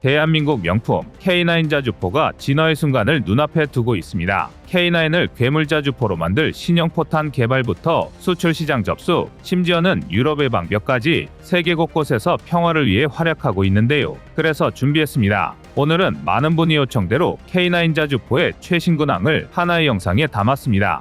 대한민국 명품 K9 자주포가 진화의 순간을 눈앞에 두고 있습니다. K9을 괴물 자주포로 만들 신형 포탄 개발부터 수출 시장 접수, 심지어는 유럽 외방 몇 가지 세계 곳곳에서 평화를 위해 활약하고 있는데요. 그래서 준비했습니다. 오늘은 많은 분이 요청대로 K9 자주포의 최신 근황을 하나의 영상에 담았습니다.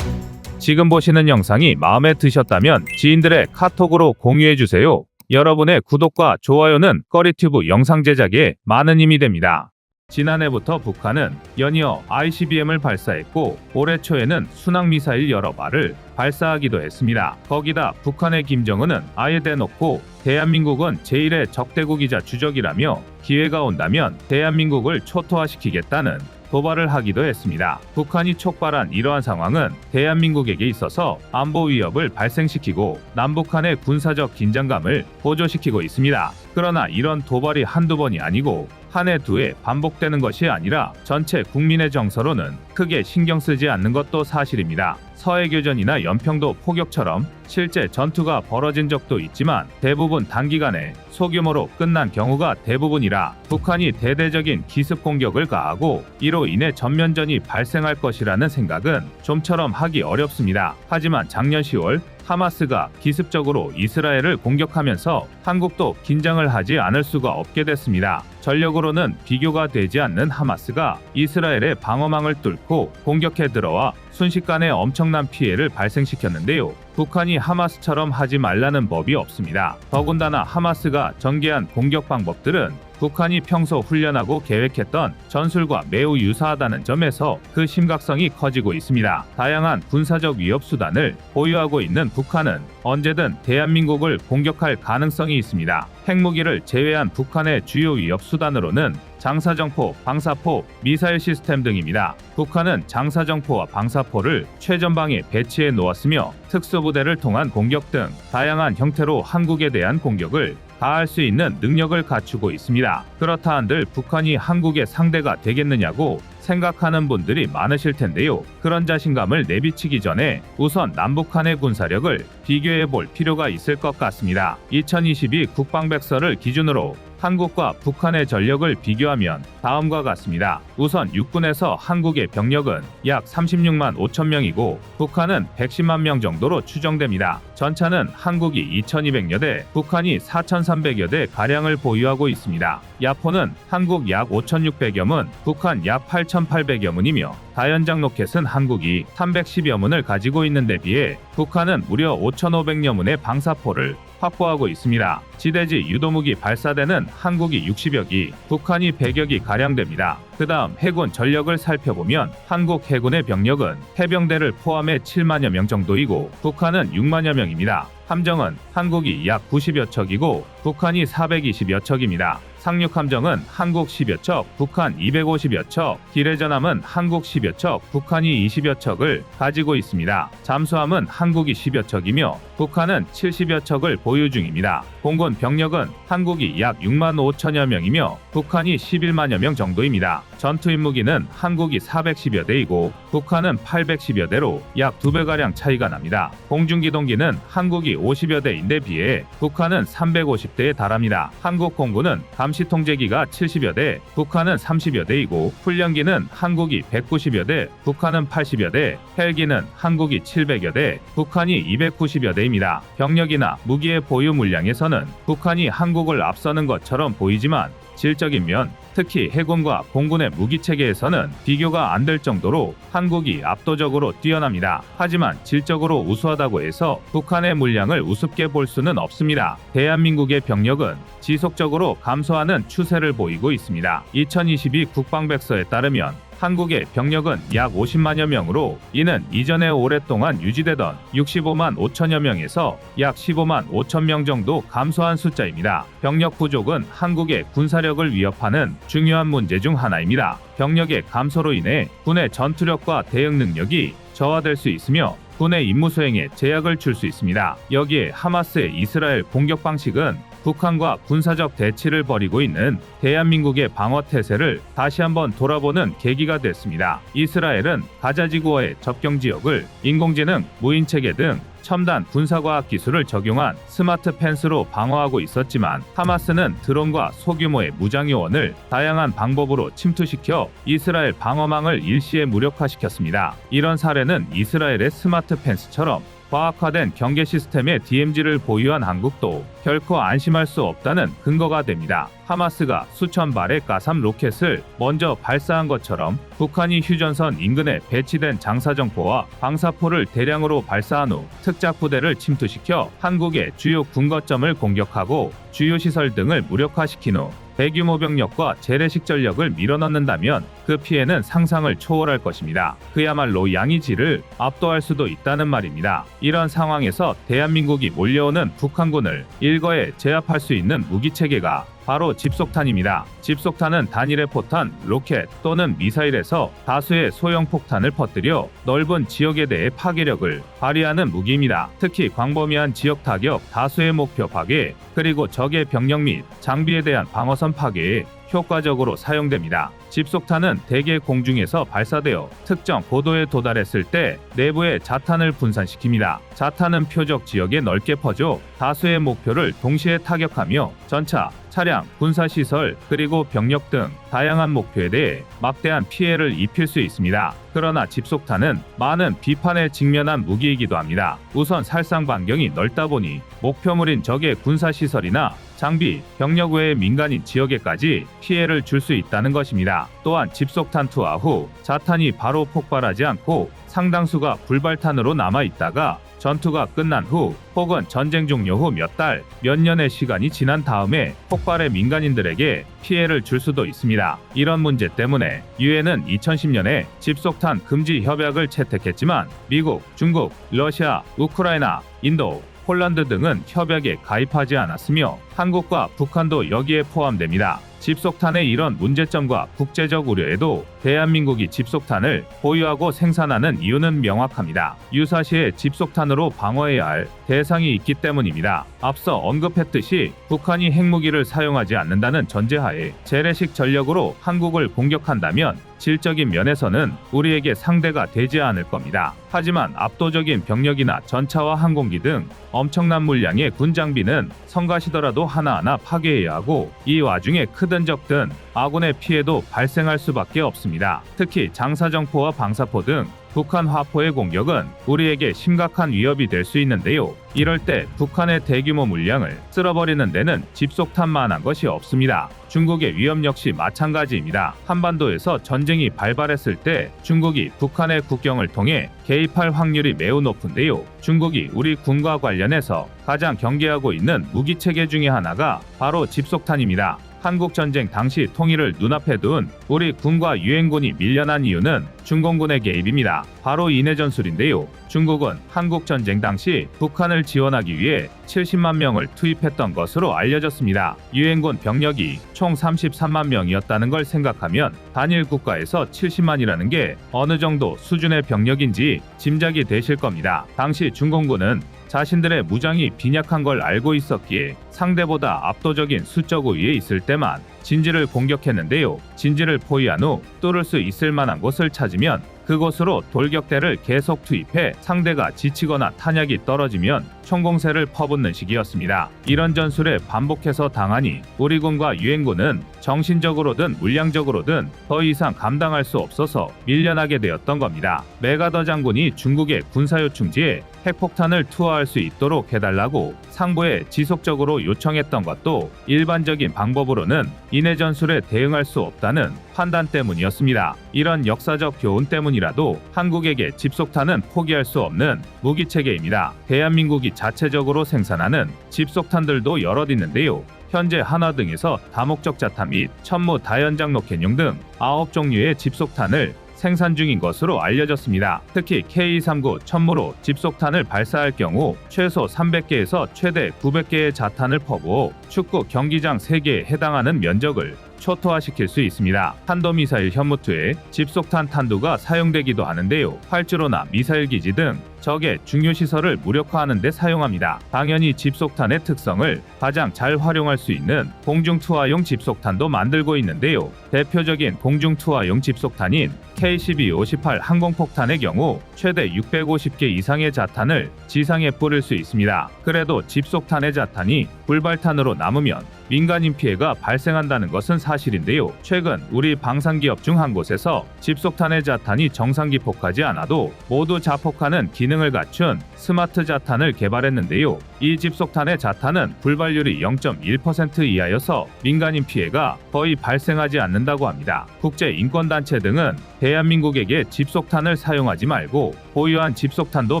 지금 보시는 영상이 마음에 드셨다면 지인들의 카톡으로 공유해주세요. 여러분의 구독과 좋아요는 꺼리튜브 영상 제작에 많은 힘이 됩니다. 지난해부터 북한은 연이어 ICBM을 발사했고 올해 초에는 순항미사일 여러 발을 발사하기도 했습니다. 거기다 북한의 김정은은 아예 대놓고 대한민국은 제1의 적대국이자 주적이라며 기회가 온다면 대한민국을 초토화시키겠다는 도발을 하기도 했습니다. 북한이 촉발한 이러한 상황은 대한민국에게 있어서 안보 위협을 발생시키고 남북한의 군사적 긴장감을 고조시키고 있습니다. 그러나 이런 도발이 한두 번이 아니고 한 해 두 해 반복되는 것이 아니라 전체 국민의 정서로는 크게 신경 쓰지 않는 것도 사실입니다. 서해교전이나 연평도 포격처럼 실제 전투가 벌어진 적도 있지만 대부분 단기간에 소규모로 끝난 경우가 대부분이라 북한이 대대적인 기습 공격을 가하고 이로 인해 전면전이 발생할 것이라는 생각은 좀처럼 하기 어렵습니다. 하지만 작년 10월 하마스가 기습적으로 이스라엘을 공격하면서 한국도 긴장을 하지 않을 수가 없게 됐습니다. 전력으로는 비교가 되지 않는 하마스가 이스라엘의 방어망을 뚫고 공격해 들어와 순식간에 엄청난 피해를 발생시켰는데요. 북한이 하마스처럼 하지 말라는 법이 없습니다. 더군다나 하마스가 전개한 공격 방법들은 북한이 평소 훈련하고 계획했던 전술과 매우 유사하다는 점에서 그 심각성이 커지고 있습니다. 다양한 군사적 위협 수단을 보유하고 있는 북한은 언제든 대한민국을 공격할 가능성이 있습니다. 핵무기를 제외한 북한의 주요 위협 수단으로는 장사정포, 방사포, 미사일 시스템 등입니다. 북한은 장사정포와 방사포를 최전방에 배치해 놓았으며 특수부대를 통한 공격 등 다양한 형태로 한국에 대한 공격을 가할 수 있는 능력을 갖추고 있습니다. 그렇다 한들 북한이 한국의 상대가 되겠느냐고 생각하는 분들이 많으실 텐데요. 그런 자신감을 내비치기 전에 우선 남북한의 군사력을 비교해 볼 필요가 있을 것 같습니다. 2022 국방백서를 기준으로 한국과 북한의 전력을 비교하면 다음과 같습니다. 우선 육군에서 한국의 병력은 약 36만 5천 명이고 북한은 110만 명 정도로 추정됩니다. 전차는 한국이 2,200여 대, 북한이 4,300여 대 가량을 보유하고 있습니다. 야포는 한국 약 5,600여 문, 북한 약 8,800여 문이며 다연장 로켓은 한국이 310여 문을 가지고 있는 데 비해 북한은 무려 5,500여 문의 방사포를 확보하고 있습니다. 지대지 유도무기 발사대는 한국이 60여 기, 북한이 100여 기 가량 됩니다. 그 다음 해군 전력을 살펴보면 한국 해군의 병력은 해병대를 포함해 7만여 명 정도이고 북한은 6만여 명입니다. 함정은 한국이 약 90여 척이고 북한이 420여 척입니다. 상륙함정은 한국 10여 척, 북한 250여 척, 기뢰전함은 한국 10여 척, 북한이 20여 척을 가지고 있습니다. 잠수함은 한국이 10여 척이며 북한은 70여 척을 보유 중입니다. 공군 병력은 한국이 약 6만 5천여 명이며 북한이 11만여 명 정도입니다. 전투인 무기는 한국이 410여 대이고 북한은 810여 대로 약 2배가량 차이가 납니다. 공중기동기는 한국이 50여 대인데 비해 북한은 350대에 달합니다. 한국 공군은 감시통제기가 70여 대, 북한은 30여 대이고 훈련기는 한국이 190여 대, 북한은 80여 대, 헬기는 한국이 700여 대, 북한이 290여 대입니다. 병력이나 무기의 보유 물량에서는 북한이 한국을 앞서는 것처럼 보이지만 질적인 면, 특히 해군과 공군의 무기체계에서는 비교가 안 될 정도로 한국이 압도적으로 뛰어납니다. 하지만 질적으로 우수하다고 해서 북한의 물량을 우습게 볼 수는 없습니다. 대한민국의 병력은 지속적으로 감소하는 추세를 보이고 있습니다. 2022 국방백서에 따르면 한국의 병력은 약 50만여 명으로 이는 이전에 오랫동안 유지되던 65만 5천여 명에서 약 15만 5천 명 정도 감소한 숫자입니다. 병력 부족은 한국의 군사력을 위협하는 중요한 문제 중 하나입니다. 병력의 감소로 인해 군의 전투력과 대응 능력이 저하될 수 있으며 군의 임무 수행에 제약을 줄 수 있습니다. 여기에 하마스의 이스라엘 공격 방식은 북한과 군사적 대치를 벌이고 있는 대한민국의 방어 태세를 다시 한번 돌아보는 계기가 됐습니다. 이스라엘은 가자지구와의 접경 지역을 인공지능, 무인체계 등 첨단 군사과학 기술을 적용한 스마트 펜스로 방어하고 있었지만 하마스는 드론과 소규모의 무장 요원을 다양한 방법으로 침투시켜 이스라엘 방어망을 일시에 무력화시켰습니다. 이런 사례는 이스라엘의 스마트 펜스처럼 과학화된 경계 시스템의 DMZ를 보유한 한국도 결코 안심할 수 없다는 근거가 됩니다. 하마스가 수천 발의 가삼 로켓을 먼저 발사한 것처럼 북한이 휴전선 인근에 배치된 장사정포와 방사포를 대량으로 발사한 후 특작부대를 침투시켜 한국의 주요 군거점을 공격하고 주요 시설 등을 무력화시킨 후 대규모 병력과 재래식 전력을 밀어넣는다면 그 피해는 상상을 초월할 것입니다. 그야말로 양이지를 압도할 수도 있다는 말입니다. 이런 상황에서 대한민국이 몰려오는 북한군을 일거에 제압할 수 있는 무기체계가 바로 집속탄입니다. 집속탄은 단일의 포탄, 로켓 또는 미사일에서 다수의 소형 폭탄을 퍼뜨려 넓은 지역에 대해 파괴력을 발휘하는 무기입니다. 특히 광범위한 지역 타격, 다수의 목표 파괴, 그리고 적의 병력 및 장비에 대한 방어선 파괴에 효과적으로 사용됩니다. 집속탄은 대개 공중에서 발사되어 특정 고도에 도달했을 때 내부의 자탄을 분산시킵니다. 자탄은 표적 지역에 넓게 퍼져 다수의 목표를 동시에 타격하며 전차, 차량, 군사시설, 그리고 병력 등 다양한 목표에 대해 막대한 피해를 입힐 수 있습니다. 그러나 집속탄은 많은 비판에 직면한 무기이기도 합니다. 우선 살상 반경이 넓다 보니 목표물인 적의 군사시설이나 장비, 병력 외의 민간인 지역에까지 피해를 줄 수 있다는 것입니다. 또한 집속탄 투하 후 자탄이 바로 폭발하지 않고 상당수가 불발탄으로 남아있다가 전투가 끝난 후 혹은 전쟁 종료 후 몇 달, 몇 년의 시간이 지난 다음에 폭발해 민간인들에게 피해를 줄 수도 있습니다. 이런 문제 때문에 유엔은 2010년에 집속탄 금지 협약을 채택했지만 미국, 중국, 러시아, 우크라이나, 인도, 폴란드 등은 협약에 가입하지 않았으며 한국과 북한도 여기에 포함됩니다. 집속탄의 이런 문제점과 국제적 우려에도 대한민국이 집속탄을 보유하고 생산하는 이유는 명확합니다. 유사시에 집속탄으로 방어해야 할 대상이 있기 때문입니다. 앞서 언급했듯이 북한이 핵무기를 사용하지 않는다는 전제하에 재래식 전력으로 한국을 공격한다면 질적인 면에서는 우리에게 상대가 되지 않을 겁니다. 하지만 압도적인 병력이나 전차와 항공기 등 엄청난 물량의 군장비는 성가시더라도 하나하나 파괴해야 하고 이 와중에 크든 적든 아군의 피해도 발생할 수밖에 없습니다. 특히 장사정포와 방사포 등 북한 화포의 공격은 우리에게 심각한 위협이 될 수 있는데요. 이럴 때 북한의 대규모 물량을 쓸어버리는 데는 집속탄만한 것이 없습니다. 중국의 위협 역시 마찬가지입니다. 한반도에서 전쟁이 발발했을 때 중국이 북한의 국경을 통해 개입할 확률이 매우 높은데요. 중국이 우리 군과 관련해서 가장 경계하고 있는 무기체계 중에 하나가 바로 집속탄입니다. 한국전쟁 당시 통일을 눈앞에 둔 우리 군과 유엔군이 밀려난 이유는 중공군의 개입입니다. 바로 인해 전술인데요. 중국은 한국전쟁 당시 북한을 지원하기 위해 70만 명을 투입했던 것으로 알려졌습니다. 유엔군 병력이 총 33만 명이었다는 걸 생각하면 단일 국가에서 70만이라는 게 어느 정도 수준의 병력인지 짐작이 되실 겁니다. 당시 중공군은 자신들의 무장이 빈약한 걸 알고 있었기에 상대보다 압도적인 수적 우위에 있을 때만 진지를 공격했는데요. 진지를 포위한 후 뚫을 수 있을 만한 곳을 찾으면 그곳으로 돌격대를 계속 투입해 상대가 지치거나 탄약이 떨어지면 총공세를 퍼붓는 식이었습니다. 이런 전술에 반복해서 당하니 우리 군과 유엔군은 정신적으로든 물량적으로든 더 이상 감당할 수 없어서 밀려나게 되었던 겁니다. 메가더 장군이 중국의 군사요충지에 핵폭탄을 투하할 수 있도록 해달라고 상부에 지속적으로 요청했던 것도 일반적인 방법으로는 인해 전술에 대응할 수 없다는 판단 때문이었습니다. 이런 역사적 교훈 때문이라도 한국에게 집속탄은 포기할 수 없는 무기체계입니다. 대한민국이 자체적으로 생산하는 집속탄들도 여럿 있는데요. 현재 한화 등에서 다목적 자탄 및 천무 다연장 로켓용 등 9종류의 집속탄을 생산 중인 것으로 알려졌습니다. 특히 K239 천무로 집속탄을 발사할 경우 최소 300개에서 최대 900개의 자탄을 퍼부어 축구 경기장 3개에 해당하는 면적을 초토화시킬 수 있습니다. 탄도미사일 현무투에 집속탄 탄두가 사용되기도 하는데요. 활주로나 미사일 기지 등 적의 중요 시설을 무력화하는 데 사용합니다. 당연히 집속탄의 특성을 가장 잘 활용할 수 있는 공중투하용 집속탄도 만들고 있는데요. 대표적인 공중투하용 집속탄인 K-12-58 항공폭탄의 경우 최대 650개 이상의 자탄을 지상에 뿌릴 수 있습니다. 그래도 집속탄의 자탄이 불발탄으로 남으면 민간인 피해가 발생한다는 것은 사실인데요. 최근 우리 방산기업 중 한 곳에서 집속탄의 자탄이 정상 기폭하지 않아도 모두 자폭하는 기능을 갖춘 스마트 자탄을 개발했는데요. 이 집속탄의 자탄은 불발률이 0.1% 이하여서 민간인 피해가 거의 발생하지 않는다고 합니다. 국제인권단체 등은 대한민국에게 집속탄을 사용하지 말고 보유한 집속탄도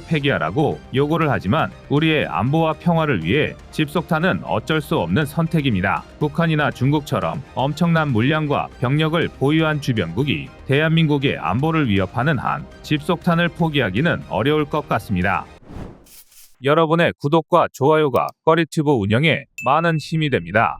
폐기하라고 요구를 하지만 우리의 안보와 평화를 위해 집속탄은 어쩔 수 없는 선택입니다. 북한이나 중국처럼 엄청난 물량과 병력을 보유한 주변국이 대한민국의 안보를 위협하는 한 집속탄을 포기하기는 어려울 것 같습니다. 여러분의 구독과 좋아요가 꺼리튜브 운영에 많은 힘이 됩니다.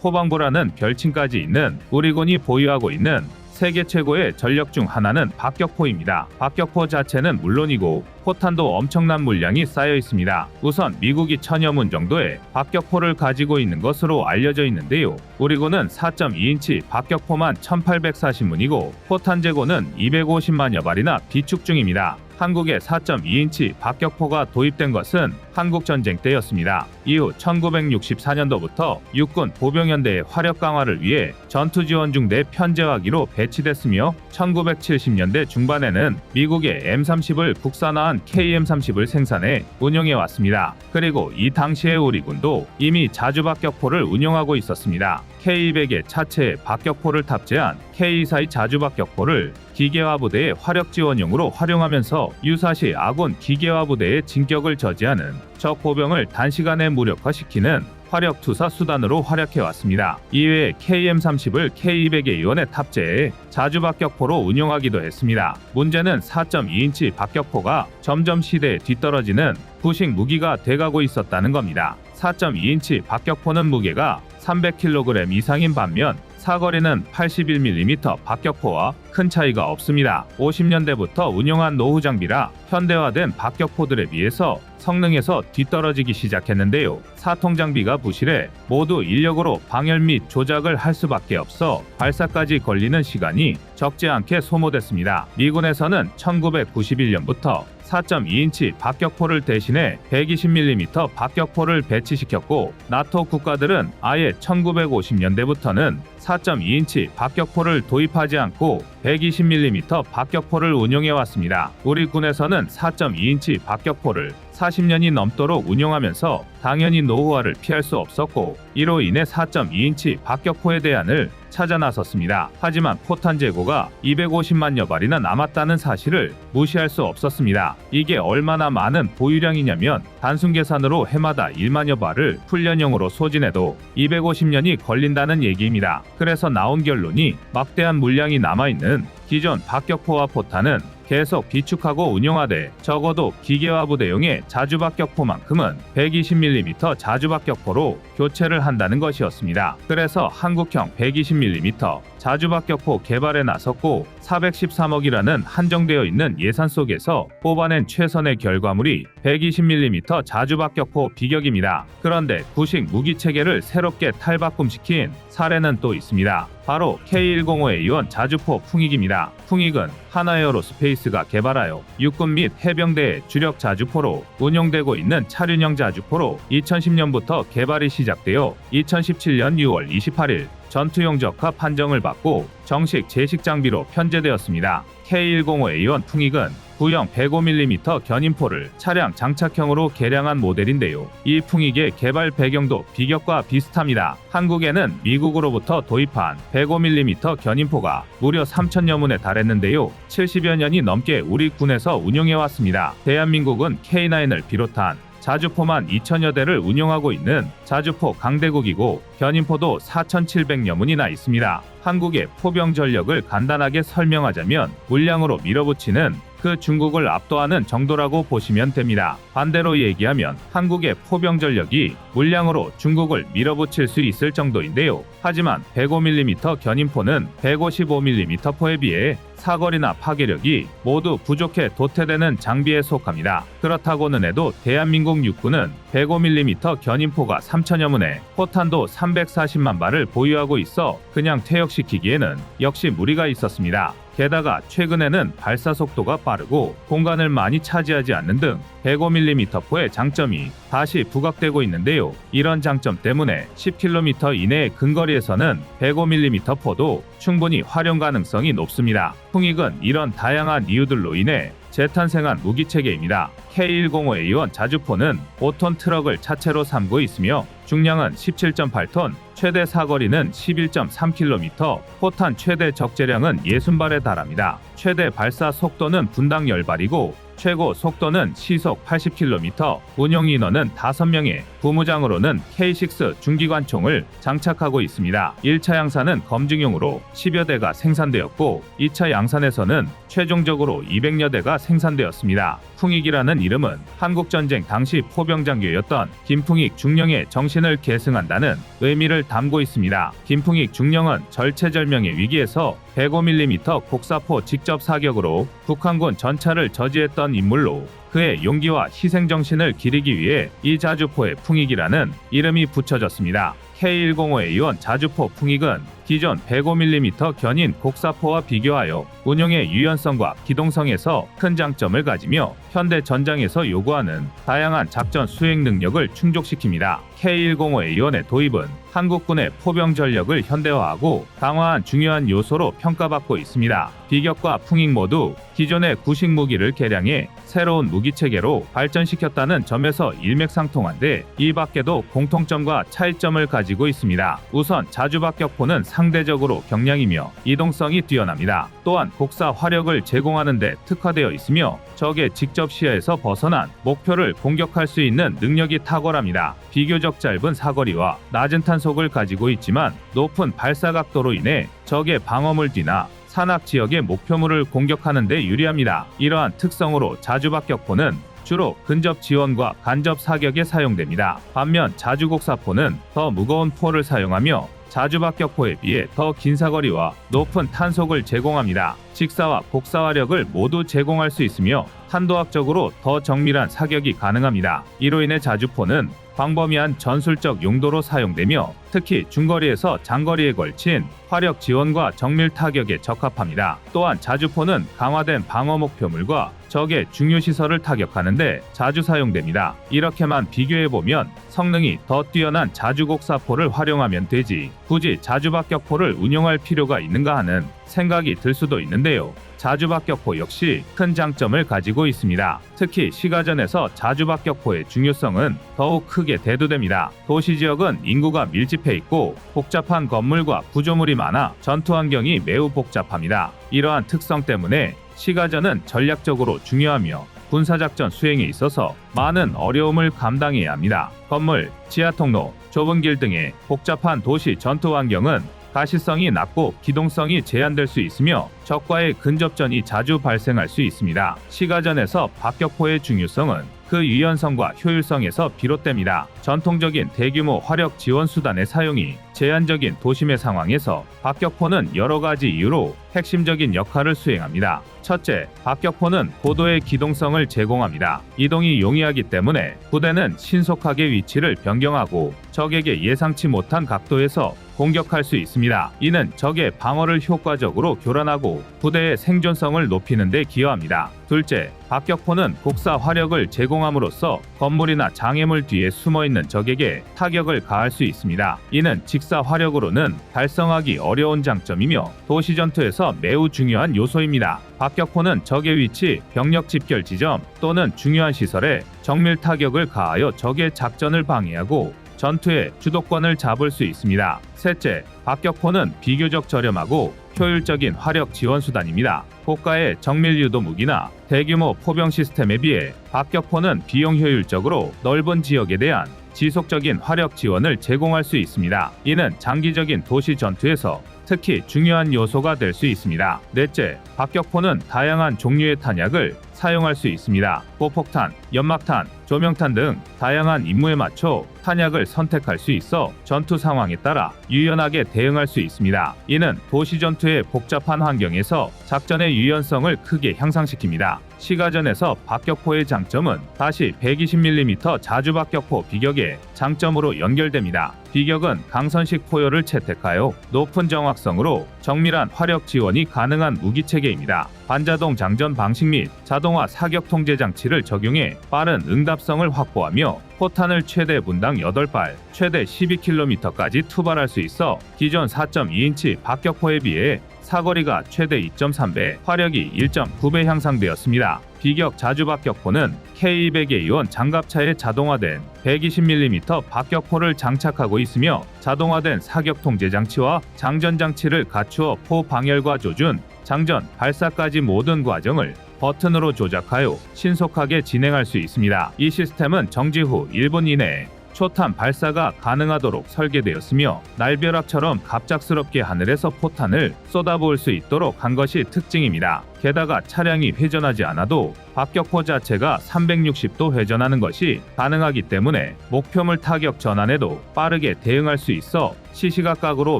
포방부라는 별칭까지 있는 우리 군이 보유하고 있는 세계 최고의 전력 중 하나는 박격포입니다. 박격포 자체는 물론이고 포탄도 엄청난 물량이 쌓여 있습니다. 우선 미국이 1000여 문 정도의 박격포를 가지고 있는 것으로 알려져 있는데요. 우리 군은 4.2인치 박격포만 1840문이고 포탄 재고는 250만여 발이나 비축 중입니다. 한국에 4.2인치 박격포가 도입된 것은 한국전쟁 때였습니다. 이후 1964년도부터 육군 보병연대의 화력 강화를 위해 전투지원중대 편제화기로 배치됐으며 1970년대 중반에는 미국의 M30을 국산화한 KM30을 생산해 운용해 왔습니다. 그리고 이 당시에 우리 군도 이미 자주박격포를 운용하고 있었습니다. K200의 차체에 박격포를 탑재한 K242 자주박격포를 기계화 부대의 화력 지원용으로 활용하면서 유사시 아군 기계화 부대의 진격을 저지하는 적 보병을 단시간에 무력화시키는 화력 투사 수단으로 활약해왔습니다. 이외에 KM30을 K200에 이원해 탑재해 자주박격포로 운용하기도 했습니다. 문제는 4.2인치 박격포가 점점 시대에 뒤떨어지는 부식 무기가 돼가고 있었다는 겁니다. 4.2인치 박격포는 무게가 300kg 이상인 반면 사거리는 81mm 박격포와 큰 차이가 없습니다. 50년대부터 운용한 노후 장비라 현대화된 박격포들에 비해서 성능에서 뒤떨어지기 시작했는데요. 사통 장비가 부실해 모두 인력으로 방열 및 조작을 할 수밖에 없어 발사까지 걸리는 시간이 적지 않게 소모됐습니다. 미군에서는 1991년부터 4.2인치 박격포를 대신해 120mm 박격포를 배치시켰고 나토 국가들은 아예 1950년대부터는 4.2인치 박격포를 도입하지 않고 120mm 박격포를 운용해왔습니다. 우리 군에서는 4.2인치 박격포를 40년이 넘도록 운용하면서 당연히 노후화를 피할 수 없었고 이로 인해 4.2인치 박격포의 대안을 찾아 나섰습니다. 하지만 포탄 재고가 250만여 발이나 남았다는 사실을 무시할 수 없었습니다. 이게 얼마나 많은 보유량이냐면 단순 계산으로 해마다 1만여 발을 훈련용으로 소진해도 250년이 걸린다는 얘기입니다. 그래서 나온 결론이 막대한 물량이 남아있는 기존 박격포와 포탄은 계속 비축하고 운용하되 적어도 기계화 부대용의 자주박격포만큼은 120mm 자주박격포로 교체를 한다는 것이었습니다. 그래서 한국형 120mm 자주박격포 개발에 나섰고 413억이라는 한정되어 있는 예산 속에서 뽑아낸 최선의 결과물이 120mm 자주박격포 비격입니다. 그런데 구식 무기체계를 새롭게 탈바꿈시킨 사례는 또 있습니다. 바로 K105A1 자주포 풍익입니다. 풍익은 하나에어로스페이스가 개발하여 육군 및 해병대의 주력 자주포로 운용되고 있는 차륜형 자주포로 2010년부터 개발이 시작되어 2017년 6월 28일 전투용 적합 판정을 받고 정식 제식 장비로 편제되었습니다. K105A1 풍익은 구형 105mm 견인포를 차량 장착형으로 개량한 모델인데요. 이 풍익의 개발 배경도 비격과 비슷합니다. 한국에는 미국으로부터 도입한 105mm 견인포가 무려 3,000여 문에 달했는데요. 70여 년이 넘게 우리 군에서 운용해왔습니다. 대한민국은 K9을 비롯한 자주포만 2,000여 대를 운용하고 있는 자주포 강대국이고 견인포도 4,700여 문이나 있습니다. 한국의 포병 전력을 간단하게 설명하자면 물량으로 밀어붙이는 그 중국을 압도하는 정도라고 보시면 됩니다. 반대로 얘기하면 한국의 포병 전력이 물량으로 중국을 밀어붙일 수 있을 정도인데요. 하지만 105mm 견인포는 155mm 포에 비해 사거리나 파괴력이 모두 부족해 도태되는 장비에 속합니다. 그렇다고는 해도 대한민국 육군은 105mm 견인포가 3천여 문에 포탄도 340만 발을 보유하고 있어 그냥 퇴역시키기에는 역시 무리가 있었습니다. 게다가 최근에는 발사 속도가 빠르고 공간을 많이 차지하지 않는 등 105mm 포의 장점이 다시 부각되고 있는데요. 이런 장점 때문에 10km 이내의 근거리에서는 105mm 포도 충분히 활용 가능성이 높습니다. 풍익은 이런 다양한 이유들로 인해 재탄생한 무기체계입니다. K105A1 자주포는 5톤 트럭을 차체로 삼고 있으며 중량은 17.8톤, 최대 사거리는 11.3km, 포탄 최대 적재량은 60발에 달합니다. 최대 발사 속도는 분당 10발이고 최고 속도는 시속 80km, 운용 인원은 5명에 부무장으로는 K6 중기관총을 장착하고 있습니다. 1차 양산은 검증용으로 10여 대가 생산되었고 2차 양산에서는 최종적으로 200여 대가 생산되었습니다. 풍익이라는 이름은 한국전쟁 당시 포병장교였던 김풍익 중령의 정신을 계승한다는 의미를 담고 있습니다. 김풍익 중령은 절체절명의 위기에서 105mm 곡사포 직접 사격으로 북한군 전차를 저지했던 인물로 그의 용기와 희생정신을 기리기 위해 이 자주포의 풍익이라는 이름이 붙여졌습니다. K105A1 자주포 풍익은 기존 105mm 견인 곡사포와 비교하여 운용의 유연성과 기동성에서 큰 장점을 가지며 현대 전장에서 요구하는 다양한 작전 수행 능력을 충족시킵니다. K105A1의 도입은 한국군의 포병 전력을 현대화하고 강화한 중요한 요소로 평가받고 있습니다. 비격과 풍익 모두 기존의 구식 무기를 개량해 새로운 무기체계로 발전시켰다는 점에서 일맥상통한데 이 밖에도 공통점과 차이점을 가지고 있습니다. 우선 자주박격포는 상대적으로 경량이며 이동성이 뛰어납니다. 또한 곡사 화력을 제공하는 데 특화되어 있으며 적의 직접 시야에서 벗어난 목표를 공격할 수 있는 능력이 탁월합니다. 비교적 짧은 사거리와 낮은 탄속을 가지고 있지만 높은 발사 각도로 인해 적의 방어물뒤나 산악 지역의 목표물을 공격하는 데 유리합니다. 이러한 특성으로 자주박격포는 주로 근접 지원과 간접 사격에 사용됩니다. 반면 자주곡사포는 더 무거운 포를 사용하며 자주박격포에 비해 더 긴 사거리와 높은 탄속을 제공합니다. 직사와 곡사화력을 모두 제공할 수 있으며 탄도학적으로 더 정밀한 사격이 가능합니다. 이로 인해 자주포는 광범위한 전술적 용도로 사용되며 특히 중거리에서 장거리에 걸친 화력 지원과 정밀 타격에 적합합니다. 또한 자주포는 강화된 방어 목표물과 적의 중요 시설을 타격하는데 자주 사용됩니다. 이렇게만 비교해보면 성능이 더 뛰어난 자주곡사포를 활용하면 되지 굳이 자주박격포를 운용할 필요가 있는가 하는 생각이 들 수도 있는데요. 자주박격포 역시 큰 장점을 가지고 있습니다. 특히 시가전에서 자주박격포의 중요성은 더욱 크게 대두됩니다. 도시지역은 인구가 밀집해 있고 복잡한 건물과 구조물이 많아 전투 환경이 매우 복잡합니다. 이러한 특성 때문에 시가전은 전략적으로 중요하며 군사작전 수행에 있어서 많은 어려움을 감당해야 합니다. 건물, 지하통로, 좁은 길 등의 복잡한 도시 전투 환경은 가시성이 낮고 기동성이 제한될 수 있으며 적과의 근접전이 자주 발생할 수 있습니다. 시가전에서 박격포의 중요성은 그 유연성과 효율성에서 비롯됩니다. 전통적인 대규모 화력 지원 수단의 사용이 제한적인 도심의 상황에서 박격포는 여러 가지 이유로 핵심적인 역할을 수행합니다. 첫째, 박격포는 고도의 기동성을 제공합니다. 이동이 용이하기 때문에 부대는 신속하게 위치를 변경하고 적에게 예상치 못한 각도에서 공격할 수 있습니다. 이는 적의 방어를 효과적으로 교란하고 부대의 생존성을 높이는 데 기여합니다. 둘째, 박격포는 곡사 화력을 제공함으로써 건물이나 장애물 뒤에 숨어있는 적에게 타격을 가할 수 있습니다. 이는 직사 화력으로는 달성하기 어려운 장점이며 도시전투에서 매우 중요한 요소입니다. 박격포는 적의 위치, 병력 집결 지점 또는 중요한 시설에 정밀 타격을 가하여 적의 작전을 방해하고 전투의 주도권을 잡을 수 있습니다. 셋째, 박격포는 비교적 저렴하고 효율적인 화력 지원 수단입니다. 고가의 정밀 유도 무기나 대규모 포병 시스템에 비해 박격포는 비용 효율적으로 넓은 지역에 대한 지속적인 화력 지원을 제공할 수 있습니다. 이는 장기적인 도시 전투에서 특히 중요한 요소가 될 수 있습니다. 넷째, 박격포는 다양한 종류의 탄약을 사용할 수 있습니다. 고폭탄, 연막탄, 조명탄 등 다양한 임무에 맞춰 탄약을 선택할 수 있어 전투 상황에 따라 유연하게 대응할 수 있습니다. 이는 도시 전투의 복잡한 환경에서 작전의 유연성을 크게 향상시킵니다. 시가전에서 박격포의 장점은 다시 120mm 자주박격포 비격의 장점으로 연결됩니다. 비격은 강선식 포열을 채택하여 높은 정확성으로 정밀한 화력 지원이 가능한 무기체계입니다. 반자동 장전 방식 및 자동화 사격 통제 장치를 적용해 빠른 응답성을 확보하며 포탄을 최대 분당 8발, 최대 12km까지 투발할 수 있어 기존 4.2인치 박격포에 비해 사거리가 최대 2.3배, 화력이 1.9배 향상되었습니다. 비격 자주박격포는 K200A1 장갑차에 자동화된 120mm 박격포를 장착하고 있으며 자동화된 사격 통제 장치와 장전 장치를 갖추어 포 방열과 조준, 장전, 발사까지 모든 과정을 버튼으로 조작하여 신속하게 진행할 수 있습니다. 이 시스템은 정지 후 1분 이내에 초탄 발사가 가능하도록 설계되었으며 날벼락처럼 갑작스럽게 하늘에서 포탄을 쏟아부을 수 있도록 한 것이 특징입니다. 게다가 차량이 회전하지 않아도 박격포 자체가 360도 회전하는 것이 가능하기 때문에 목표물 타격 전환에도 빠르게 대응할 수 있어 시시각각으로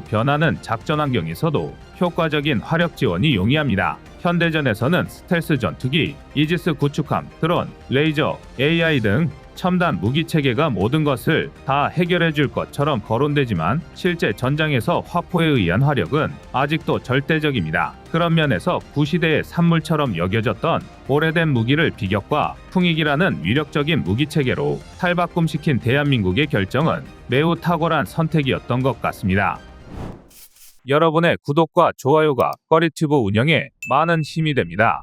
변하는 작전 환경에서도 효과적인 화력 지원이 용이합니다. 현대전에서는 스텔스 전투기, 이지스 구축함, 드론, 레이저, AI 등 첨단 무기체계가 모든 것을 다 해결해 줄 것처럼 거론되지만 실제 전장에서 화포에 의한 화력은 아직도 절대적입니다. 그런 면에서 구시대의 산물처럼 여겨졌던 오래된 무기를 비격과 풍익이라는 위력적인 무기체계로 탈바꿈시킨 대한민국의 결정은 매우 탁월한 선택이었던 것 같습니다. 여러분의 구독과 좋아요가 꺼리튜브 운영에 많은 힘이 됩니다.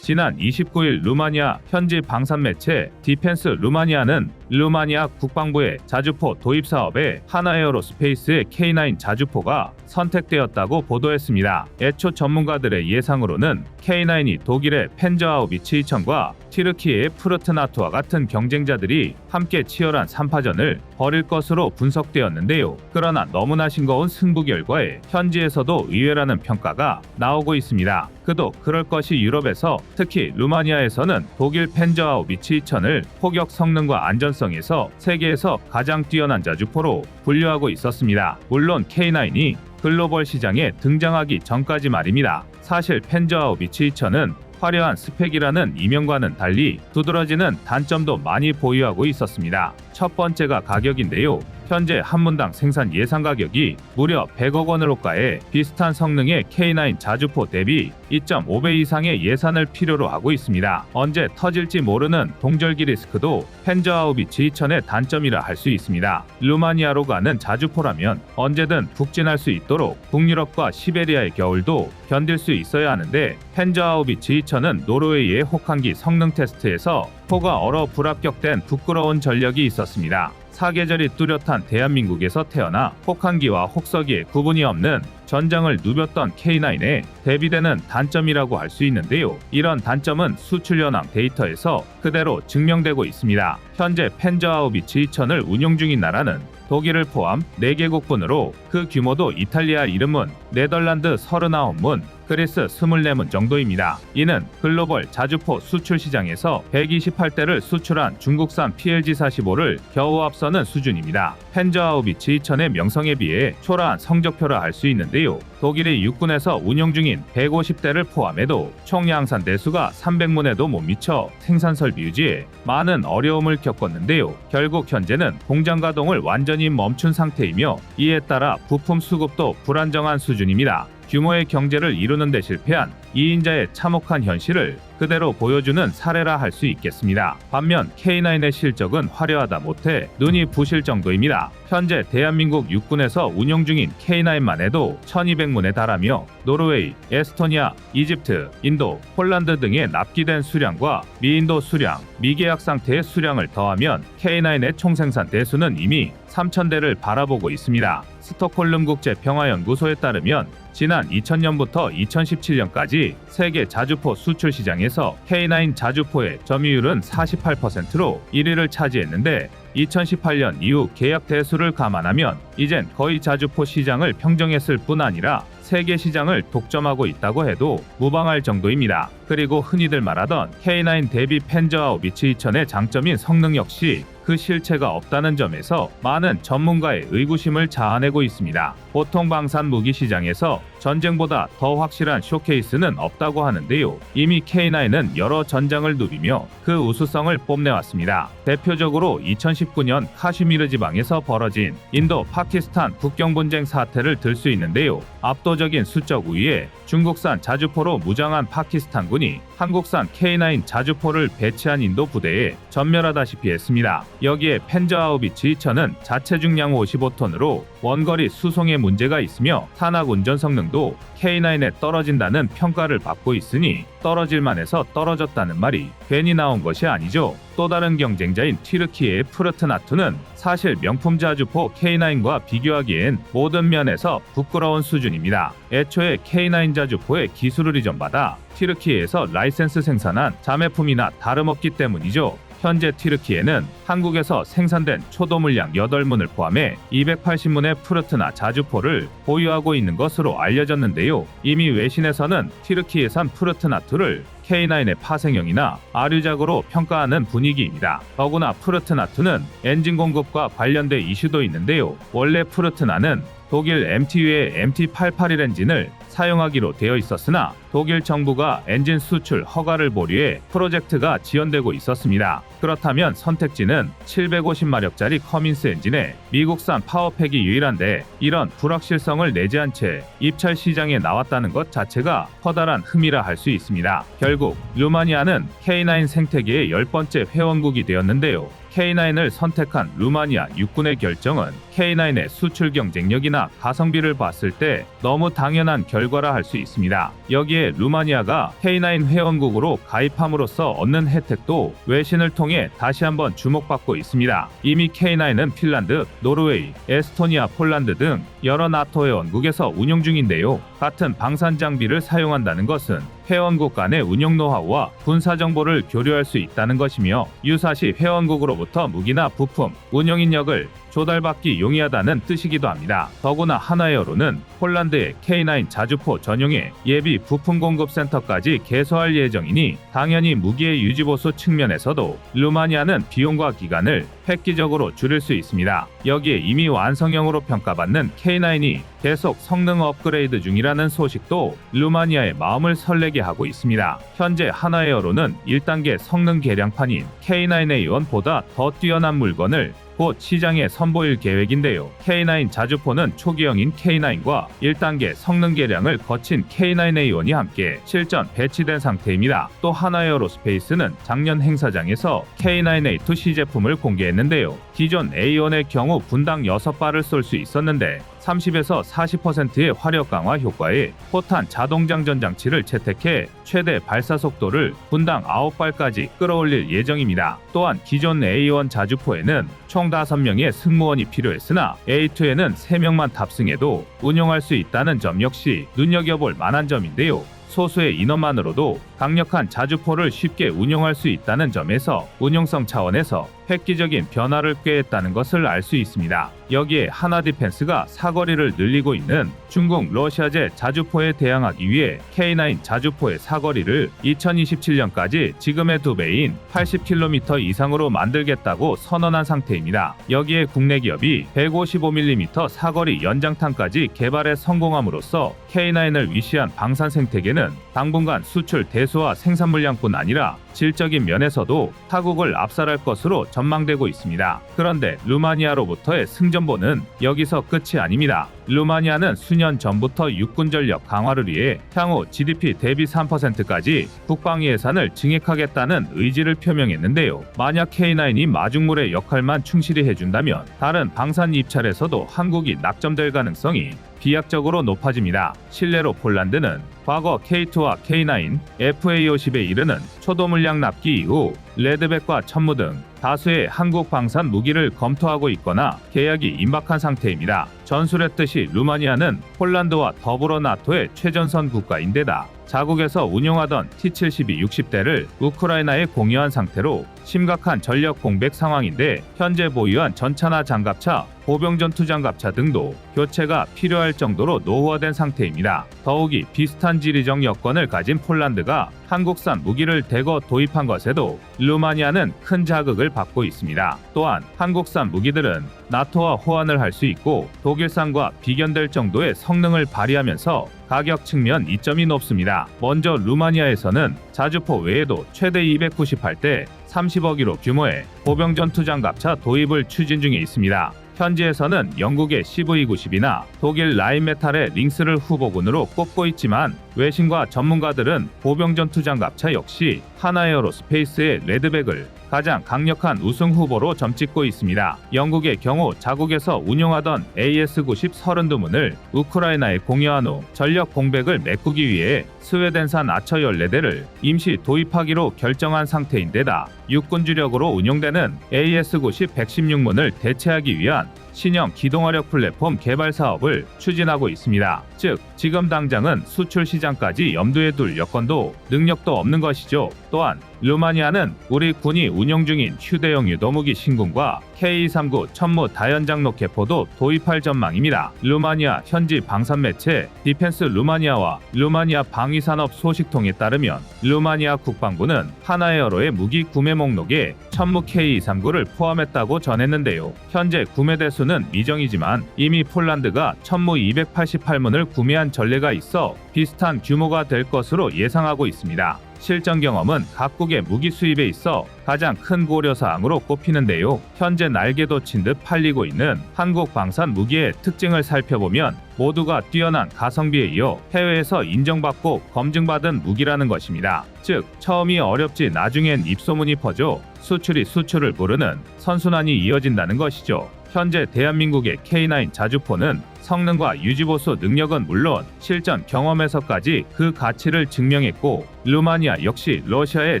지난 29일 루마니아 현지 방산 매체 디펜스 루마니아는 루마니아 국방부의 자주포 도입 사업에 하나에어로스페이스의 K9 자주포가 선택되었다고 보도했습니다. 애초 전문가들의 예상으로는 K9이 독일의 펜저하우비츠 2000과 튀르키예의 프르트나트와 같은 경쟁자들이 함께 치열한 3파전을 벌일 것으로 분석되었는데요. 그러나 너무나 싱거운 승부 결과에 현지에서도 의외라는 평가가 나오고 있습니다. 그도 그럴 것이 유럽에서 특히 루마니아에서는 독일 펜저하우비츠 2000을 포격 성능과 안전성에서 세계에서 가장 뛰어난 자주포로 분류하고 있었습니다. 물론 K9이 글로벌 시장에 등장하기 전까지 말입니다. 사실 펜저하우비츠 2000은 화려한 스펙이라는 이명과는 달리 두드러지는 단점도 많이 보유하고 있었습니다. 첫 번째가 가격인데요. 현재 한 문당 생산 예상 가격이 무려 100억 원을 호가해 비슷한 성능의 K9 자주포 대비 2.5배 이상의 예산을 필요로 하고 있습니다. 언제 터질지 모르는 동절기 리스크도 펜저하우비츠 2000의 단점이라 할 수 있습니다. 루마니아로 가는 자주포라면 언제든 북진할 수 있도록 북유럽과 시베리아의 겨울도 견딜 수 있어야 하는데 펜저하우비츠 2000은 노르웨이의 혹한기 성능 테스트에서 포가 얼어 불합격된 부끄러운 전력이 있었습니다. 사계절이 뚜렷한 대한민국에서 태어나 혹한기와 혹서기에 구분이 없는 전장을 누볐던 K9에 대비되는 단점이라고 할 수 있는데요. 이런 단점은 수출 현황 데이터에서 그대로 증명되고 있습니다. 현재 펜저하우비츠 2000을 운용 중인 나라는 독일을 포함 4개국분으로 그 규모도 이탈리아 70문, 네덜란드 39문, 그리스 24문 정도입니다. 이는 글로벌 자주포 수출 시장에서 128대를 수출한 중국산 PLG45를 겨우 앞서는 수준입니다. 펜저하우비츠 2000의 명성에 비해 초라한 성적표라 할 수 있는데요. 독일이 육군에서 운용 중인 150대를 포함해도 총 양산 대수가 300문에도 못 미쳐 생산 설비 유지에 많은 어려움을 겪었는데요. 결국 현재는 공장 가동을 완전히 멈춘 상태이며 이에 따라 부품 수급도 불안정한 수준입니다. 규모의 경제를 이루는 데 실패한 2인자의 참혹한 현실을 그대로 보여주는 사례라 할 수 있겠습니다. 반면 K9의 실적은 화려하다 못해 눈이 부실 정도입니다. 현재 대한민국 육군에서 운용 중인 K9만 해도 1200문에 달하며 노르웨이, 에스토니아, 이집트, 인도, 폴란드 등의 납기된 수량과 미인도 수량, 미계약 상태의 수량을 더하면 K9의 총생산 대수는 이미 3000대를 바라보고 있습니다. 스톡홀름 국제평화연구소에 따르면 지난 2000년부터 2017년까지 세계 자주포 수출 시장에서 K9 자주포의 점유율은 48%로 1위를 차지했는데 2018년 이후 계약 대수를 감안하면 이젠 거의 자주포 시장을 평정했을 뿐 아니라 세계 시장을 독점하고 있다고 해도 무방할 정도입니다. 그리고 흔히들 말하던 K9 대비 펜저하우비츠 2000의 장점인 성능 역시 그 실체가 없다는 점에서 많은 전문가의 의구심을 자아내고 있습니다. 보통 방산 무기 시장에서 전쟁보다 더 확실한 쇼케이스는 없다고 하는데요. 이미 K9은 여러 전장을 누비며 그 우수성을 뽐내왔습니다. 대표적으로 2019년 카슈미르 지방에서 벌어진 인도 파키스탄 국경 분쟁 사태를 들 수 있는데요. 압도적인 수적 우위에 중국산 자주포로 무장한 파키스탄군이 한국산 K9 자주포를 배치한 인도 부대에 전멸하다시피 했습니다. 여기에 펜저하우비츠 2000은 자체 중량 55톤으로 원거리 수송에 문제가 있으며 탄약 운전 성능도 K9에 떨어진다는 평가를 받고 있으니 떨어질만해서 떨어졌다는 말이 괜히 나온 것이 아니죠. 또 다른 경쟁자인 튀르키예의 프르트나2는 사실 명품 자주포 K9과 비교하기엔 모든 면에서 부끄러운 수준입니다. 애초에 K9 자주포의 기술을 이전받아 튀르키예에서 라이센스 생산한 자매품이나 다름없기 때문이죠. 현재 튀르키예는 한국에서 생산된 초도 물량 8문을 포함해 280문의 프르트나 자주포를 보유하고 있는 것으로 알려졌는데요. 이미 외신에서는 튀르키예산 프르트나2를 K9의 파생형이나 아류작으로 평가하는 분위기입니다. 더구나 프르트나2는 엔진 공급과 관련된 이슈도 있는데요. 원래 프르트나는 독일 MTU의 MT881 엔진을 사용하기로 되어 있었으나 독일 정부가 엔진 수출 허가를 보류해 프로젝트가 지연되고 있었습니다. 그렇다면 선택지는 750마력짜리 커민스 엔진에 미국산 파워팩이 유일한데 이런 불확실성을 내재한 채 입찰 시장에 나왔다는 것 자체가 커다란 흠이라 할 수 있습니다. 결국 루마니아는 K9 생태계의 10번째 회원국이 되었는데요. K9을 선택한 루마니아 육군의 결정은 K9의 수출 경쟁력이나 가성비를 봤을 때 너무 당연한 결과라 할 수 있습니다. 여기에 루마니아가 K9 회원국으로 가입함으로써 얻는 혜택도 외신을 통해 다시 한번 주목받고 있습니다. 이미 K9은 핀란드, 노르웨이, 에스토니아, 폴란드 등 여러 나토 회원국에서 운용 중인데요. 같은 방산 장비를 사용한다는 것은 회원국 간의 운용 노하우와 군사 정보를 교류할 수 있다는 것이며 유사시 회원국으로부터 무기나 부품, 운영 인력을 조달받기 용이하다는 뜻이기도 합니다. 더구나 하나에어로는 폴란드의 K9 자주포 전용의 예비 부품 공급 센터까지 개소할 예정이니 당연히 무기의 유지보수 측면에서도 루마니아는 비용과 기간을 획기적으로 줄일 수 있습니다. 여기에 이미 완성형으로 평가받는 K9이 계속 성능 업그레이드 중이라는 소식도 루마니아의 마음을 설레게 하고 있습니다. 현재 하나에어로는 1단계 성능 개량판인 K9A1보다 더 뛰어난 물건을 곧 시장에 선보일 계획인데요. K9 자주포는 초기형인 K9과 1단계 성능 개량을 거친 K9A1이 함께 실전 배치된 상태입니다. 또 하나에어로스페이스는 작년 행사장에서 K9A2 시제품을 공개했는데요. 기존 A1의 경우 분당 6발을 쏠 수 있었는데 30에서 40%의 화력 강화 효과에 포탄 자동장전 장치를 채택해 최대 발사 속도를 분당 9발까지 끌어올릴 예정입니다. 또한 기존 A1 자주포에는 총 5명의 승무원이 필요했으나 A2에는 3명만 탑승해도 운용할 수 있다는 점 역시 눈여겨볼 만한 점인데요. 소수의 인원만으로도 강력한 자주포를 쉽게 운용할 수 있다는 점에서 운용성 차원에서 획기적인 변화를 꾀했다는 것을 알 수 있습니다. 여기에 하나디펜스가 사거리를 늘리고 있는 중국 러시아제 자주포에 대항하기 위해 K9 자주포의 사거리를 2027년까지 지금의 2배인 80km 이상으로 만들겠다고 선언한 상태입니다. 여기에 국내 기업이 155mm 사거리 연장탄까지 개발에 성공함으로써 K9을 위시한 방산 생태계는 당분간 수출 대수와 생산 물량뿐 아니라 질적인 면에서도 타국을 압살할 것으로 전망되고 있습니다. 그런데 루마니아로부터의 승전보는 여기서 끝이 아닙니다. 루마니아는 수년 전부터 육군 전력 강화를 위해 향후 GDP 대비 3%까지 국방 예산을 증액하겠다는 의지를 표명했는데요. 만약 K9이 마중물의 역할만 충실히 해준다면 다른 방산 입찰에서도 한국이 낙점될 가능성이 비약적으로 높아집니다. 실례로 폴란드는 과거 K2와 K9, FA50에 이르는 초도 물량 납기 이후 레드백과 천무 등 다수의 한국 방산 무기를 검토하고 있거나 계약이 임박한 상태입니다. 전술했듯이 루마니아는 폴란드와 더불어 나토의 최전선 국가인데다 자국에서 운용하던 T-72 60대를 우크라이나에 공유한 상태로 심각한 전력 공백 상황인데 현재 보유한 전차나 장갑차, 보병전투장갑차 등도 교체가 필요할 정도로 노후화된 상태입니다. 더욱이 비슷한 지리적 여건을 가진 폴란드가 한국산 무기를 대거 도입한 것에도 루마니아는 큰 자극을 받고 있습니다. 또한 한국산 무기들은 나토와 호환을 할 수 있고 독일산과 비견될 정도의 성능을 발휘하면서 가격 측면 이점이 높습니다. 먼저 루마니아에서는 자주포 외에도 최대 298대 30억 유로 규모의 보병전투장갑차 도입을 추진 중에 있습니다. 현지에서는 영국의 CV90이나 독일 라인메탈의 링스를 후보군으로 꼽고 있지만 외신과 전문가들은 보병전투장갑차 역시 하나에어로스페이스의 레드백을 가장 강력한 우승 후보로 점찍고 있습니다. 영국의 경우 자국에서 운용하던 AS-90 32문을 우크라이나에 공유한 후 전력 공백을 메꾸기 위해 스웨덴산 아처 14대를 임시 도입하기로 결정한 상태인데다 육군 주력으로 운용되는 AS-90 116문을 대체하기 위한 신형 기동화력 플랫폼 개발 사업을 추진하고 있습니다. 즉, 지금 당장은 수출 시장까지 염두에 둘 여건도 능력도 없는 것이죠. 또한 루마니아는 우리 군이 운용 중인 휴대용 유도무기 신군과 K239 천무 다연장 로켓포도 도입할 전망입니다. 루마니아 현지 방산 매체 디펜스 루마니아와 루마니아 방위산업 소식통에 따르면 루마니아 국방부는 하나에어로의 무기 구매 목록에 천무 K239를 포함했다고 전했는데요. 현재 구매 대수는 미정이지만 이미 폴란드가 천무 288문을 구매한 전례가 있어 비슷한 규모가 될 것으로 예상하고 있습니다. 실전 경험은 각국의 무기 수입에 있어 가장 큰 고려사항으로 꼽히는데요. 현재 날개 돋친 듯 팔리고 있는 한국 방산 무기의 특징을 살펴보면 모두가 뛰어난 가성비에 이어 해외에서 인정받고 검증받은 무기라는 것입니다. 즉, 처음이 어렵지 나중엔 입소문이 퍼져 수출이 수출을 부르는 선순환이 이어진다는 것이죠. 현재 대한민국의 K9 자주포는 성능과 유지보수 능력은 물론 실전 경험에서까지 그 가치를 증명했고 루마니아 역시 러시아의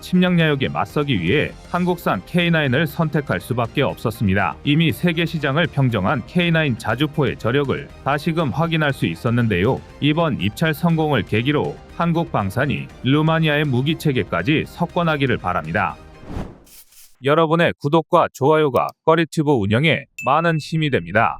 침략 야욕에 맞서기 위해 한국산 K9을 선택할 수밖에 없었습니다. 이미 세계 시장을 평정한 K9 자주포의 저력을 다시금 확인할 수 있었는데요. 이번 입찰 성공을 계기로 한국 방산이 루마니아의 무기 체계까지 석권하기를 바랍니다. 여러분의 구독과 좋아요가 꺼리튜브 운영에 많은 힘이 됩니다.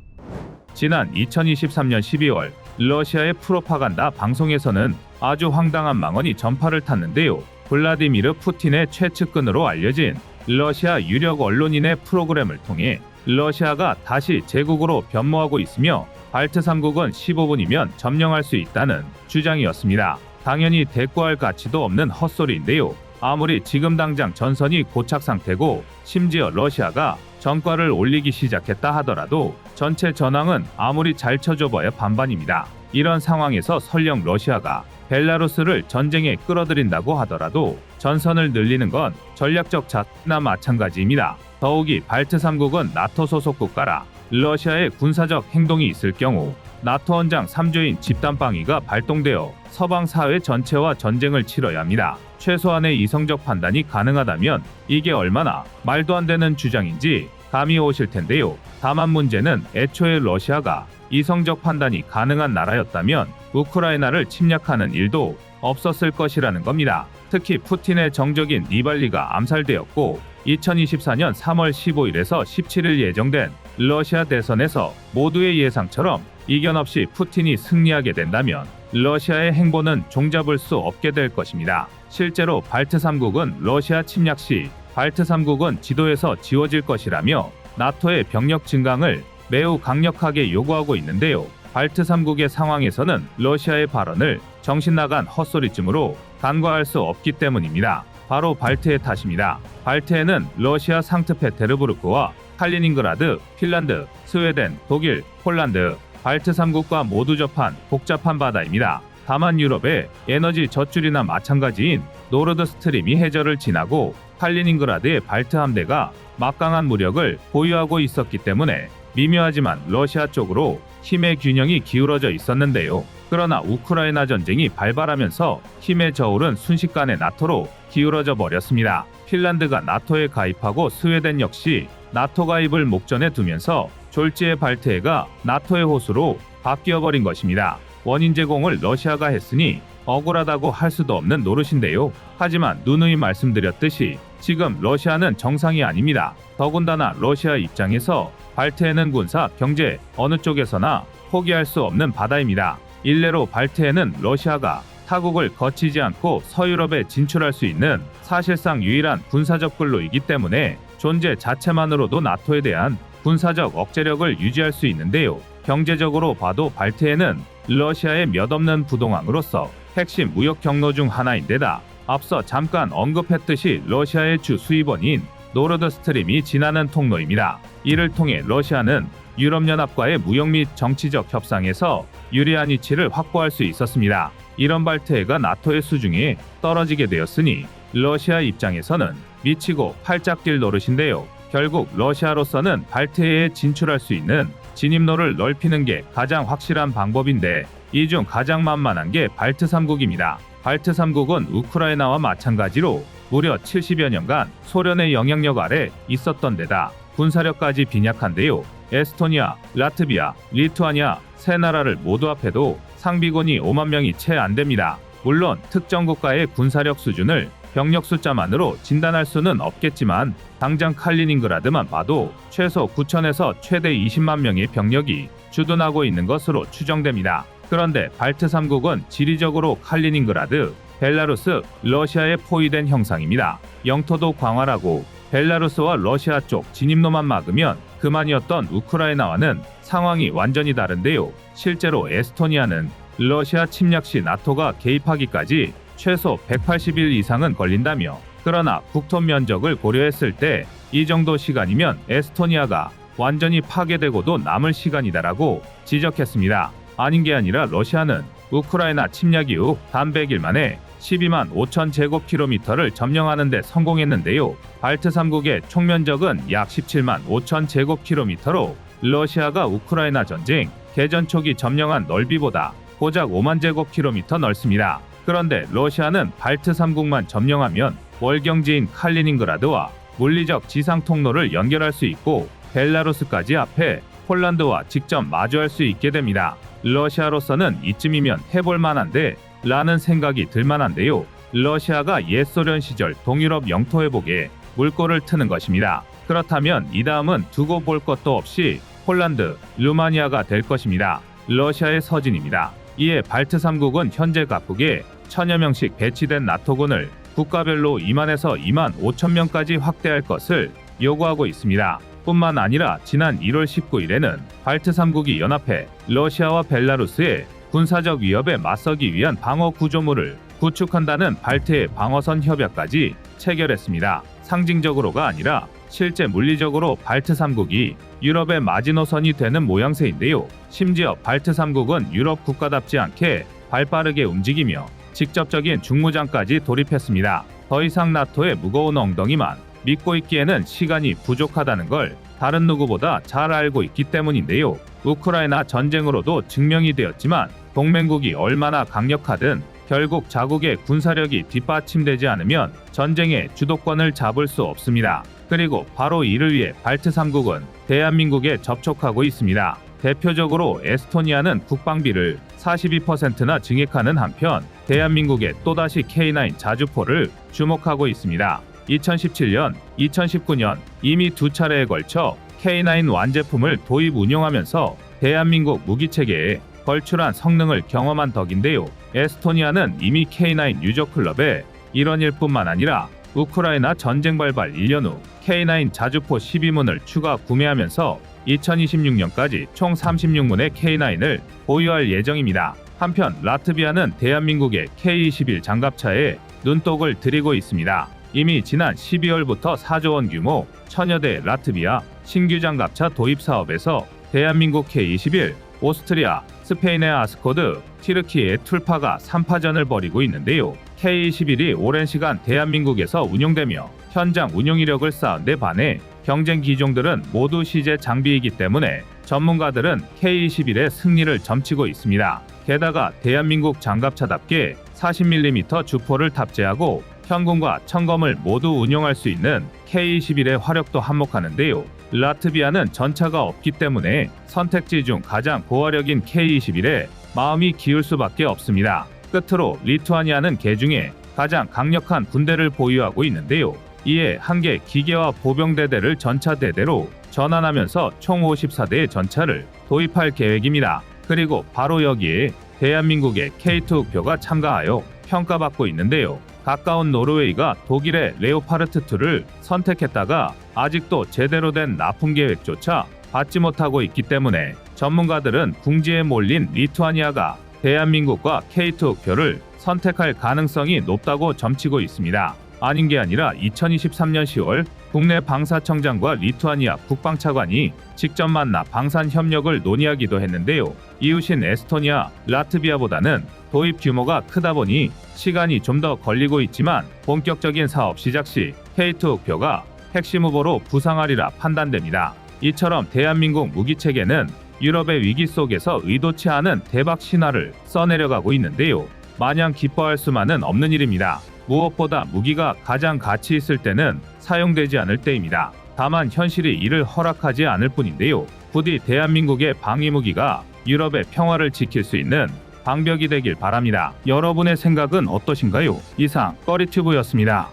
지난 2023년 12월 러시아의 프로파간다 방송에서는 아주 황당한 망언이 전파를 탔는데요. 블라디미르 푸틴의 최측근으로 알려진 러시아 유력 언론인의 프로그램을 통해 러시아가 다시 제국으로 변모하고 있으며 발트 3국은 15분이면 점령할 수 있다는 주장이었습니다. 당연히 대꾸할 가치도 없는 헛소리인데요. 아무리 지금 당장 전선이 고착 상태고 심지어 러시아가 전과를 올리기 시작했다 하더라도 전체 전황은 아무리 잘 쳐줘봐야 반반입니다. 이런 상황에서 설령 러시아가 벨라루스를 전쟁에 끌어들인다고 하더라도 전선을 늘리는 건 전략적 자세나 마찬가지입니다. 더욱이 발트 3국은 나토 소속 국가라 러시아의 군사적 행동이 있을 경우 나토 원장 3조인 집단방위가 발동되어 서방 사회 전체와 전쟁을 치러야 합니다. 최소한의 이성적 판단이 가능하다면 이게 얼마나 말도 안 되는 주장인지 감이 오실 텐데요. 다만 문제는 애초에 러시아가 이성적 판단이 가능한 나라였다면 우크라이나를 침략하는 일도 없었을 것이라는 겁니다. 특히 푸틴의 정적인 니발리가 암살되었고 2024년 3월 15일에서 17일 예정된 러시아 대선에서 모두의 예상처럼 이견 없이 푸틴이 승리하게 된다면 러시아의 행보는 종잡을 수 없게 될 것입니다. 실제로 발트 3국은 러시아 침략 시 발트 3국은 지도에서 지워질 것이라며 나토의 병력 증강을 매우 강력하게 요구하고 있는데요. 발트 3국의 상황에서는 러시아의 발언을 정신나간 헛소리쯤으로 간과할 수 없기 때문입니다. 바로 발트의 탓입니다. 발트에는 러시아 상트페테르부르크와 칼리닝그라드, 핀란드, 스웨덴, 독일, 폴란드, 발트 3국과 모두 접한 복잡한 바다입니다. 다만 유럽의 에너지 젖줄이나 마찬가지인 노르드 스트림이 해저를 지나고 칼리닝그라드의 발트 함대가 막강한 무력을 보유하고 있었기 때문에 미묘하지만 러시아 쪽으로 힘의 균형이 기울어져 있었는데요. 그러나 우크라이나 전쟁이 발발하면서 힘의 저울은 순식간에 나토로 기울어져 버렸습니다. 핀란드가 나토에 가입하고 스웨덴 역시 나토 가입을 목전에 두면서 졸지에 발트해가 나토의 호수로 바뀌어버린 것입니다. 원인 제공을 러시아가 했으니 억울하다고 할 수도 없는 노릇인데요. 하지만 누누이 말씀드렸듯이 지금 러시아는 정상이 아닙니다. 더군다나 러시아 입장에서 발트해는 군사, 경제 어느 쪽에서나 포기할 수 없는 바다입니다. 일례로 발트해는 러시아가 타국을 거치지 않고 서유럽에 진출할 수 있는 사실상 유일한 군사적 근로이기 때문에 존재 자체만으로도 나토에 대한 군사적 억제력을 유지할 수 있는데요. 경제적으로 봐도 발트해는 러시아의 몇 없는 부동항으로서 핵심 무역 경로 중 하나인데다 앞서 잠깐 언급했듯이 러시아의 주 수입원인 노르드 스트림이 지나는 통로입니다. 이를 통해 러시아는 유럽연합과의 무역 및 정치적 협상에서 유리한 위치를 확보할 수 있었습니다. 이런 발트해가 나토의 수중에 떨어지게 되었으니 러시아 입장에서는 미치고 팔짝 뛸 노릇인데요. 결국 러시아로서는 발트해에 진출할 수 있는 진입로를 넓히는 게 가장 확실한 방법인데 이 중 가장 만만한 게 발트 3국입니다. 발트 3국은 우크라이나와 마찬가지로 무려 70여 년간 소련의 영향력 아래 있었던 데다 군사력까지 빈약한데요. 에스토니아, 라트비아, 리투아니아 세 나라를 모두 합해도 상비군이 5만 명이 채 안 됩니다. 물론 특정 국가의 군사력 수준을 병력 숫자만으로 진단할 수는 없겠지만 당장 칼리닝그라드만 봐도 최소 9천에서 최대 20만 명의 병력이 주둔하고 있는 것으로 추정됩니다. 그런데 발트 3국은 지리적으로 칼리닝그라드, 벨라루스, 러시아에 포위된 형상입니다. 영토도 광활하고 벨라루스와 러시아 쪽 진입로만 막으면 그만이었던 우크라이나와는 상황이 완전히 다른데요. 실제로 에스토니아는 러시아 침략 시 나토가 개입하기까지 최소 180일 이상은 걸린다며 그러나 국토 면적을 고려했을 때 이 정도 시간이면 에스토니아가 완전히 파괴되고도 남을 시간이다라고 지적했습니다. 아닌 게 아니라 러시아는 우크라이나 침략 이후 단 100일 만에 12만 5천 제곱킬로미터를 점령하는 데 성공했는데요. 발트 3국의 총면적은 약 17만 5천 제곱킬로미터로 러시아가 우크라이나 전쟁 개전 초기 점령한 넓이보다 고작 5만 제곱킬로미터 넓습니다. 그런데 러시아는 발트 3국만 점령하면 월경지인 칼리닝그라드와 물리적 지상 통로를 연결할 수 있고 벨라루스까지 앞에 폴란드와 직접 마주할 수 있게 됩니다. 러시아로서는 이쯤이면 해볼 만한데 라는 생각이 들 만한데요. 러시아가 옛 소련 시절 동유럽 영토 회복에 물꼬를 트는 것입니다. 그렇다면 이 다음은 두고 볼 것도 없이 폴란드, 루마니아가 될 것입니다. 러시아의 서진입니다. 이에 발트 3국은 현재 각국에 천여 명씩 배치된 나토군을 국가별로 2만에서 2만 5천 명까지 확대할 것을 요구하고 있습니다. 뿐만 아니라 지난 1월 19일에는 발트 3국이 연합해 러시아와 벨라루스의 군사적 위협에 맞서기 위한 방어 구조물을 구축한다는 발트해 방어선 협약까지 체결했습니다. 상징적으로가 아니라 실제 물리적으로 발트 3국이 유럽의 마지노선이 되는 모양새인데요. 심지어 발트 3국은 유럽 국가답지 않게 발빠르게 움직이며 직접적인 중무장까지 돌입했습니다. 더 이상 나토의 무거운 엉덩이만 믿고 있기에는 시간이 부족하다는 걸 다른 누구보다 잘 알고 있기 때문인데요. 우크라이나 전쟁으로도 증명이 되었지만 동맹국이 얼마나 강력하든 결국 자국의 군사력이 뒷받침되지 않으면 전쟁의 주도권을 잡을 수 없습니다. 그리고 바로 이를 위해 발트 3국은 대한민국에 접촉하고 있습니다. 대표적으로 에스토니아는 국방비를 42%나 증액하는 한편 대한민국의 또다시 K9 자주포를 주목하고 있습니다. 2017년, 2019년 이미 두 차례에 걸쳐 K9 완제품을 도입 운용하면서 대한민국 무기체계에 걸출한 성능을 경험한 덕인데요. 에스토니아는 이미 K9 유저클럽의 일원일 뿐만 아니라 우크라이나 전쟁 발발 1년 후 K9 자주포 12문을 추가 구매하면서 2026년까지 총 36문의 K9을 보유할 예정입니다. 한편 라트비아는 대한민국의 K21 장갑차에 눈독을 들이고 있습니다. 이미 지난 12월부터 4조 원 규모 천여대 라트비아 신규 장갑차 도입 사업에서 대한민국 K21, 오스트리아, 스페인의 아스코드, 튀르키의 툴파가 3파전을 벌이고 있는데요. K21이 오랜 시간 대한민국에서 운용되며 현장 운용 이력을 쌓은 데 반해 경쟁 기종들은 모두 시제 장비이기 때문에 전문가들은 K21의 승리를 점치고 있습니다. 게다가 대한민국 장갑차답게 40mm 주포를 탑재하고 현군과 청검을 모두 운용할 수 있는 K21의 화력도 한몫하는데요. 라트비아는 전차가 없기 때문에 선택지 중 가장 고화력인 K21에 마음이 기울 수밖에 없습니다. 끝으로 리투아니아는 개 중에 가장 강력한 군대를 보유하고 있는데요. 이에 한 개 기계화 보병대대를 전차대대로 전환하면서 총 54대의 전차를 도입할 계획입니다. 그리고 바로 여기에 대한민국의 K2 흑표가 참가하여 평가받고 있는데요. 가까운 노르웨이가 독일의 레오파르트2를 선택했다가 아직도 제대로 된 납품 계획조차 받지 못하고 있기 때문에 전문가들은 궁지에 몰린 리투아니아가 대한민국과 K2 흑표를 선택할 가능성이 높다고 점치고 있습니다. 아닌 게 아니라 2023년 10월 국내 방사청장과 리투아니아 국방차관이 직접 만나 방산 협력을 논의하기도 했는데요. 이웃인 에스토니아, 라트비아보다는 도입 규모가 크다 보니 시간이 좀 더 걸리고 있지만 본격적인 사업 시작 시 K2 흑표가 핵심 후보로 부상하리라 판단됩니다. 이처럼 대한민국 무기체계는 유럽의 위기 속에서 의도치 않은 대박 신화를 써내려가고 있는데요. 마냥 기뻐할 수만은 없는 일입니다. 무엇보다 무기가 가장 가치 있을 때는 사용되지 않을 때입니다. 다만 현실이 이를 허락하지 않을 뿐인데요. 부디 대한민국의 방위무기가 유럽의 평화를 지킬 수 있는 방벽이 되길 바랍니다. 여러분의 생각은 어떠신가요? 이상 꺼리튜브였습니다.